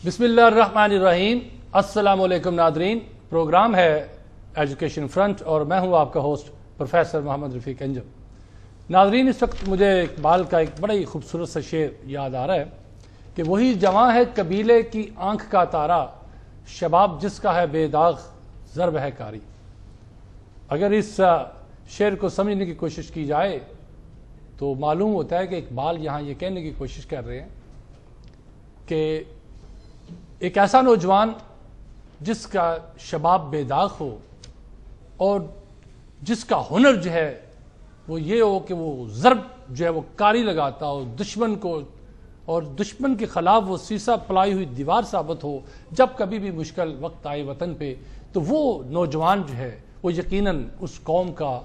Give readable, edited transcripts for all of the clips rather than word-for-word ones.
بسم اللہ الرحمن الرحیم۔ السلام علیکم ناظرین، پروگرام ہے ایجوکیشن فرنٹ اور میں ہوں آپ کا ہوسٹ پروفیسر محمد رفیق انجم۔ ناظرین، اس وقت مجھے اقبال کا ایک بڑا ہی خوبصورت سا شعر یاد آ رہا ہے کہ وہی جواں ہے قبیلے کی آنکھ کا تارا، شباب جس کا ہے بے داغ ضرب ہے کاری۔ اگر اس شعر کو سمجھنے کی کوشش کی جائے تو معلوم ہوتا ہے کہ اقبال یہاں یہ کہنے کی کوشش کر رہے ہیں کہ ایک ایسا نوجوان جس کا شباب بے داغ ہو اور جس کا ہنر جو ہے وہ یہ ہو کہ وہ ضرب جو ہے وہ کاری لگاتا ہو دشمن کو، اور دشمن کے خلاف وہ سیسا پلائی ہوئی دیوار ثابت ہو جب کبھی بھی مشکل وقت آئے وطن پہ، تو وہ نوجوان جو ہے وہ یقیناً اس قوم کا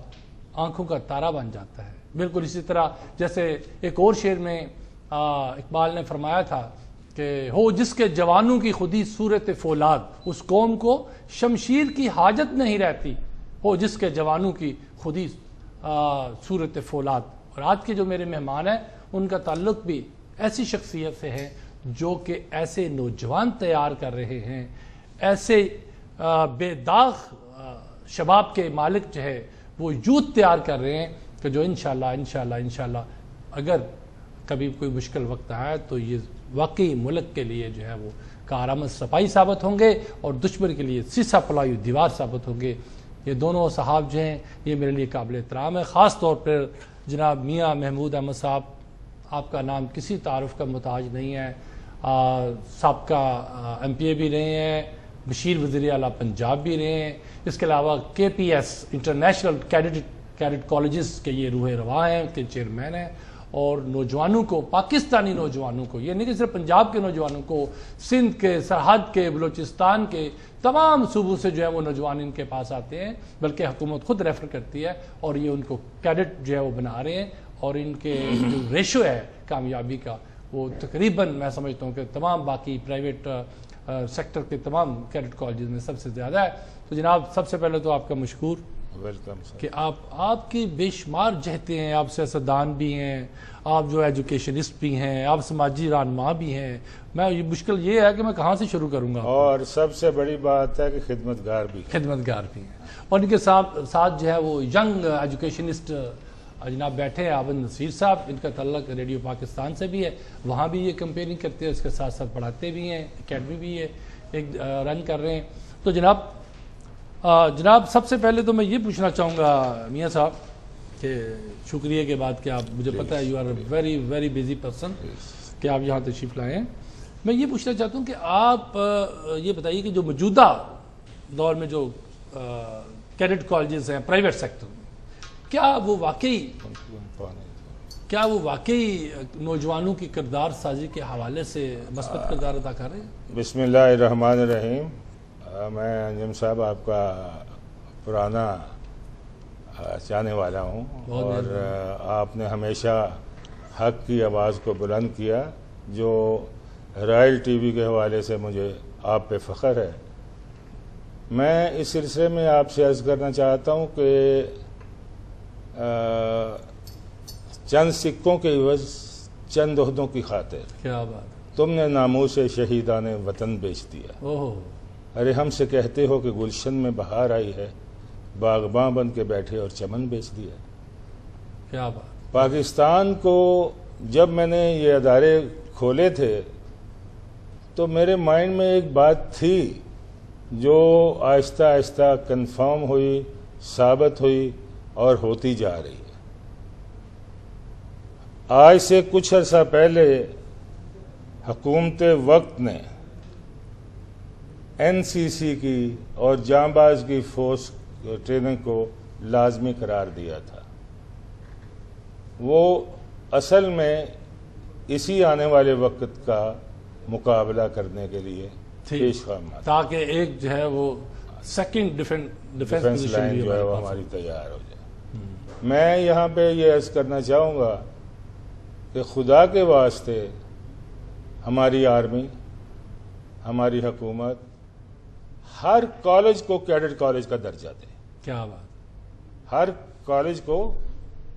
آنکھوں کا تارا بن جاتا ہے۔ بالکل اسی طرح جیسے ایک اور شعر میں اقبال نے فرمایا تھا کہ ہو جس کے جوانوں کی خودی صورت فولاد، اس قوم کو شمشیر کی حاجت نہیں رہتی، ہو جس کے جوانوں کی خودی صورت فولاد۔ اور آج کے جو میرے مہمان ہیں ان کا تعلق بھی ایسی شخصیت سے ہے جو کہ ایسے نوجوان تیار کر رہے ہیں، ایسے بے داغ شباب کے مالک جو ہے وہ یوتھ تیار کر رہے ہیں کہ جو انشاءاللہ اگر کبھی کوئی مشکل وقت آیا تو یہ واقعی ملک کے لیے جو ہے وہ کارآمد صفائی ثابت ہوں گے اور دشمن کے لیے سیسا پلائی ہوئی دیوار ثابت ہوں گے۔ یہ دونوں صاحب جو ہیں یہ میرے لیے قابل احترام ہے، خاص طور پر جناب میاں محمود احمد صاحب، آپ کا نام کسی تعارف کا محتاج نہیں ہے، سابقہ MPA بھی رہے ہیں، بشیر وزیر اعلیٰ پنجاب بھی رہے ہیں، اس کے علاوہ KPS انٹرنیشنل کیڈٹ کالجز کے یہ روح رواں ہیں، کے چیئرمین ہیں، اور نوجوانوں کو، پاکستانی نوجوانوں کو، یہ نہیں کہ صرف پنجاب کے نوجوانوں کو، سندھ کے، سرحد کے، بلوچستان کے تمام صوبوں سے جو ہے وہ نوجوان ان کے پاس آتے ہیں، بلکہ حکومت خود ریفر کرتی ہے اور یہ ان کو کیڈٹ جو ہے وہ بنا رہے ہیں، اور ان کے جو ریشو ہے کامیابی کا وہ تقریباً میں سمجھتا ہوں کہ تمام باقی پرائیویٹ سیکٹر کے تمام کیڈٹ کالجز میں سب سے زیادہ ہے۔ تو جناب سب سے پہلے تو آپ کا مشکور کہ آپ کی بے شمار جہتیں ہیں، آپ سیاستدان بھی ہیں، آپ جو ایجوکیشنسٹ بھی ہیں، آپ سماجی رہنما بھی ہیں۔ میں یہ مشکل یہ ہے کہ میں کہاں سے شروع کروں گا، اور سب سے بڑی بات ہے کہ خدمتگار بھی ہیں، اور ان کے ساتھ جو ہے وہ ینگ ایجوکیشنسٹ جناب بیٹھے ہیں، عابد نصیر صاحب، ان کا تعلق ریڈیو پاکستان سے بھی ہے، وہاں بھی یہ کمپیئرنگ کرتے ہیں، اس کے ساتھ ساتھ پڑھاتے بھی ہیں، اکیڈمی بھی ہے ایک رن کر رہے ہیں۔ تو جناب سب سے پہلے تو میں یہ پوچھنا چاہوں گا میاں صاحب کہ شکریہ کے بعد کہ آپ، مجھے پتہ ہے you are a very very busy person کہ آپ یہاں تشریف لائے ہیں، میں یہ پوچھنا چاہتا ہوں کہ آپ یہ بتائیے کہ جو موجودہ دور میں جو کیڈٹ کالجز ہیں پرائیویٹ سیکٹر میں، کیا وہ واقعی نوجوانوں کی کردار سازی کے حوالے سے مثبت کردار ادا کر رہے ہیں؟ بسم اللہ الرحمن الرحیم۔ میں انجم صاحب آپ کا پرانا چاہنے والا ہوں، اور آپ نے ہمیشہ حق کی آواز کو بلند کیا، جو رائل ٹی وی کے حوالے سے مجھے آپ پہ فخر ہے۔ میں اس سلسلے میں آپ سے عرض کرنا چاہتا ہوں کہ چند سکوں کے عوض چند عہدوں کی خاطر کیا بات، تم نے ناموس شہیدان وطن بیچ دیا۔ ارے ہم سے کہتے ہو کہ گلشن میں بہار آئی ہے، باغباں بن کے بیٹھے اور چمن بیچ دیا۔ کیا بات، پاکستان کو جب میں نے یہ ادارے کھولے تھے تو میرے مائنڈ میں ایک بات تھی جو آہستہ آہستہ کنفرم ہوئی، ثابت ہوئی اور ہوتی جا رہی ہے۔ آج سے کچھ عرصہ پہلے حکومت وقت نے NCC کی اور جانباز کی فورس ٹریننگ کو لازمی قرار دیا تھا۔ وہ اصل میں اسی آنے والے وقت کا مقابلہ کرنے کے لیے پیش خدمت تھا، تاکہ ایک جو ہے وہ سیکنڈ ڈیفنس لائن جو ہے وہ ہماری تیار ہو جائے۔ میں یہاں پہ یہ عرض کرنا چاہوں گا کہ خدا کے واسطے ہماری آرمی، ہماری حکومت ہر کالج کو کیڈٹ کالج کا درجہ دے۔ کیا بات، ہر کالج کو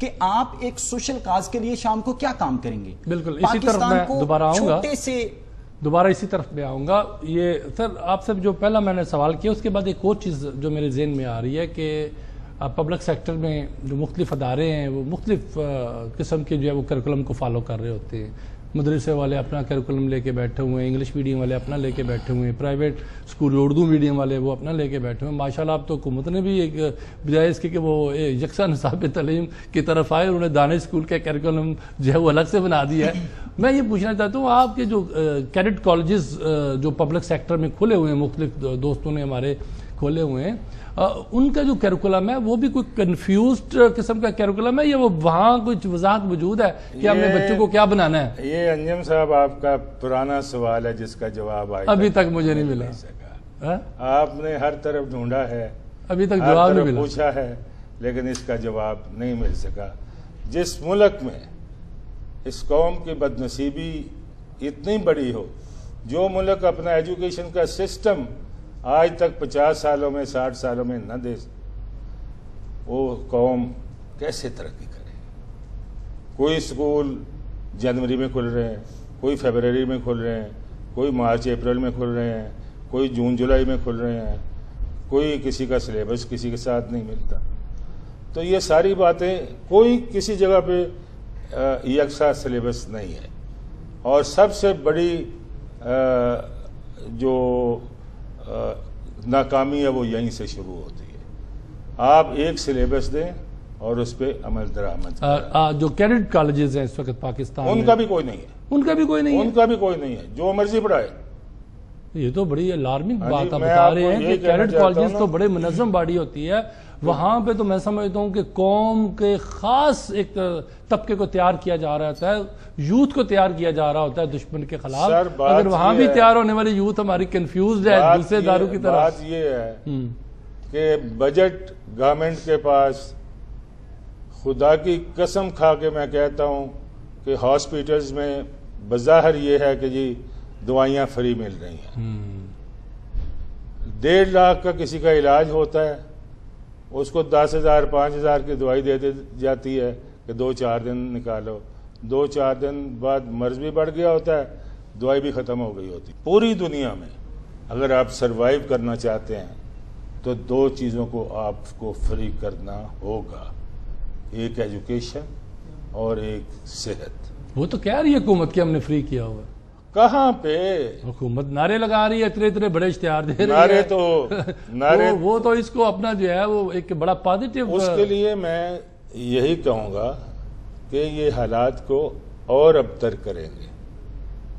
کہ آپ ایک سوشل کاز کے لیے شام کو کیا کام کریں گے. بالکل اسی طرف میں دوبارہ آؤں گا, دوبارہ اسی طرف میں آؤں گا. یہ سر آپ سے جو پہلا میں نے سوال کیا اس کے بعد ایک اور چیز جو میرے ذہن میں آ رہی ہے کہ پبلک سیکٹر میں جو مختلف ادارے ہیں وہ مختلف قسم کے جو ہے وہ کریکولم کو فالو کر رہے ہوتے ہیں. مدرسے والے اپنا کریکولم لے کے بیٹھے ہوئے ہیں, انگلش میڈیم والے اپنا لے کے بیٹھے ہوئے ہیں, پرائیویٹ اسکول اردو میڈیم والے وہ اپنا لے کے بیٹھے ہوئے ہیں. ماشاءاللہ اب تو حکومت نے بھی ایک بجائے اس کے کہ وہ یکساں نصاب تعلیم کی طرف آئے, انہوں نے دانش اسکول کا کریکولم جو ہے وہ الگ سے بنا دیا ہے. میں یہ پوچھنا چاہتا ہوں آپ کے جو کیڈٹ کالجز جو پبلک سیکٹر میں کھلے ہوئے ہیں, مختلف دوستوں نے ہمارے کھولے ہوئے ہیں, ان کا جو کیریکولم ہے وہ بھی کوئی کنفیوزڈ قسم کا کیریکولم ہے یا وہ وہاں کچھ وضاحت موجود ہے کہ ہم نے بچوں کو کیا بنانا ہے؟ یہ انجم صاحب آپ کا پرانا سوال ہے جس کا جواب ابھی تک مجھے نہیں ملا. آپ نے ہر طرف ڈھونڈا ہے, ابھی تک جواب نہیں ملا, پوچھا ہے, لیکن اس کا جواب نہیں مل سکا. جس ملک میں اس قوم کی بدنصیبی اتنی بڑی ہو, جو ملک اپنا ایجوکیشن کا سسٹم آج تک 50 سالوں میں 60 سالوں میں نہ دے, وہ قوم کیسے ترقی کرے؟ کوئی اسکول جنوری میں کھل رہے ہیں, کوئی فیبرری میں کھل رہے ہیں, کوئی مارچ اپریل میں کھل رہے ہیں, کوئی جون جولائی میں کھل رہے ہیں, کوئی کسی کا سلیبس کسی کے ساتھ نہیں ملتا. تو یہ ساری باتیں, کوئی کسی جگہ پہ یکساں سلیبس نہیں ہے. اور سب سے بڑی جو ناکامی ہے وہ یہیں سے شروع ہوتی ہے. آپ ایک سلیبس دیں اور اس پہ عمل درآمد. جو کیڈٹ کالجز ہیں اس وقت پاکستان ان کا بھی کوئی نہیں ہے, ان کا بھی کوئی نہیں ہے, ان کا بھی کوئی نہیں ہے, جو مرضی پڑھائے. یہ تو بڑی الارمنگ بات آپ بتا رہے ہیں کہ کیڈٹ کالجز تو بڑے منظم باڈی ہوتی ہے, وہاں پہ تو میں سمجھتا ہوں کہ قوم کے خاص ایک طبقے کو تیار کیا جا رہا ہوتا ہے, یوتھ کو تیار کیا جا رہا ہوتا ہے دشمن کے خلاف. اگر وہاں بھی تیار ہونے والی یوتھ ہماری کنفیوزڈ ہے دوسرے داروں کی طرح. بات یہ ہے کہ بجٹ گورنمنٹ کے پاس, خدا کی قسم کھا کے میں کہتا ہوں کہ ہاسپٹلز میں بظاہر یہ ہے کہ جی دوائیاں فری مل رہی ہیں, 1.5 لاکھ کا کسی کا علاج ہوتا ہے, اس کو 10,000 5,000 کی دوائی دے دی جاتی ہے کہ 2-4 دن نکالو. 2-4 دن بعد مرض بھی بڑھ گیا ہوتا ہے, دوائی بھی ختم ہو گئی ہوتی. پوری دنیا میں اگر آپ سروائیو کرنا چاہتے ہیں تو 2 چیزوں کو آپ کو فری کرنا ہوگا, ایک ایجوکیشن اور ایک صحت. وہ تو کہہ رہی ہے حکومت کہ ہم نے فری کیا ہوا. کہاں پہ حکومت نعرے لگا رہی ہے, اتنے بڑے اشتہار دے رہی ہے, نعرے وہ تو اس کو اپنا جو ہے وہ ایک بڑا پازیٹیو. اس کے لیے میں یہی کہوں گا کہ یہ حالات کو اور ابتر کریں گے.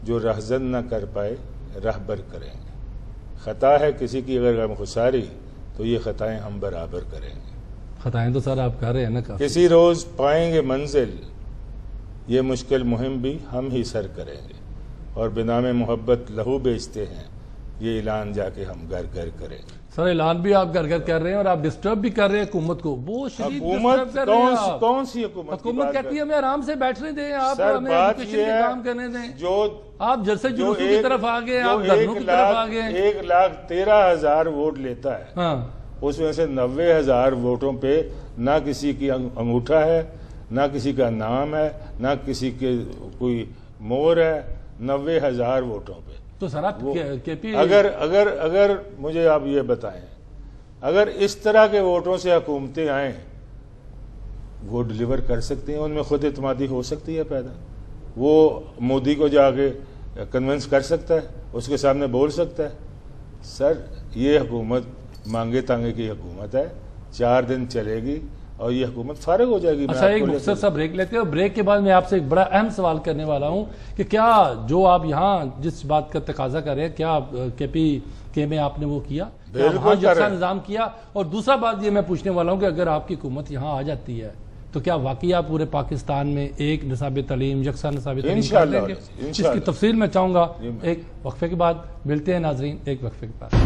جو رہزن نہ کر پائے رہبر کریں گے. خطا ہے کسی کی اگر غمخساری تو یہ خطائیں ہم برابر کریں گے. خطائیں تو سر آپ کر رہے ہیں نا. کسی روز پائیں گے منزل, یہ مشکل مہم بھی ہم ہی سر کریں گے. اور بنام محبت لہو بیچتے ہیں, یہ اعلان جا کے ہم گھر گھر کریں گے. سر اعلان بھی آپ گھر گھر کر رہے ہیں اور آپ ڈسٹرب بھی کر رہے ہیں حکومت کو. وہ شدید ڈسٹرب کر رہے ہیں. کون سی حکومت؟ حکومت کہتی ہے ہمیں آرام سے بیٹھنے دیں, آپ ہمیں ایجوکیشن کے کام کرنے دیں. جو آپ جلسے جلوسوں کی طرف آگے, آپ دھرنوں کی طرف آگے. 1,13,000 ووٹ لیتا ہے, اس میں سے 90,000 ووٹوں پہ نہ کسی کی انگوٹھا ہے, نہ کسی کا نام ہے, نہ کسی کے کوئی مور ہے. 90,000 ووٹوں پہ. تو سر آپ اگر مجھے آپ یہ بتائیں, اگر اس طرح کے ووٹوں سے حکومتیں آئیں, وہ ڈیلیور کر سکتی ہیں, ان میں خود اعتمادی ہو سکتی ہے پیدا. وہ مودی کو جا کے کنونس کر سکتا ہے, اس کے سامنے بول سکتا ہے. سر یہ حکومت مانگے تانگے کی حکومت ہے, 4 دن چلے گی اور یہ حکومت فارغ ہو جائے گی. اچھا ایک مختصر سا بریک لیتے ہیں, اور بریک کے بعد میں آپ سے ایک بڑا اہم سوال کرنے والا ہوں کہ کیا جو آپ یہاں جس بات کا تقاضا کر رہے ہیں, کیا کے پی کے میں آپ نے وہ کیا, وہاں جیسا نظام کیا؟ اور دوسرا بات یہ میں پوچھنے والا ہوں کہ اگر آپ کی حکومت یہاں آ جاتی ہے تو کیا واقعی آپ پورے پاکستان میں ایک نصاب تعلیم, یکساں نصاب تعلیم کر لیں گے؟ اس کی تفصیل میں چاہوں گا ایک وقفے کے بعد. ملتے ہیں ناظرین ایک وقفے کے بعد.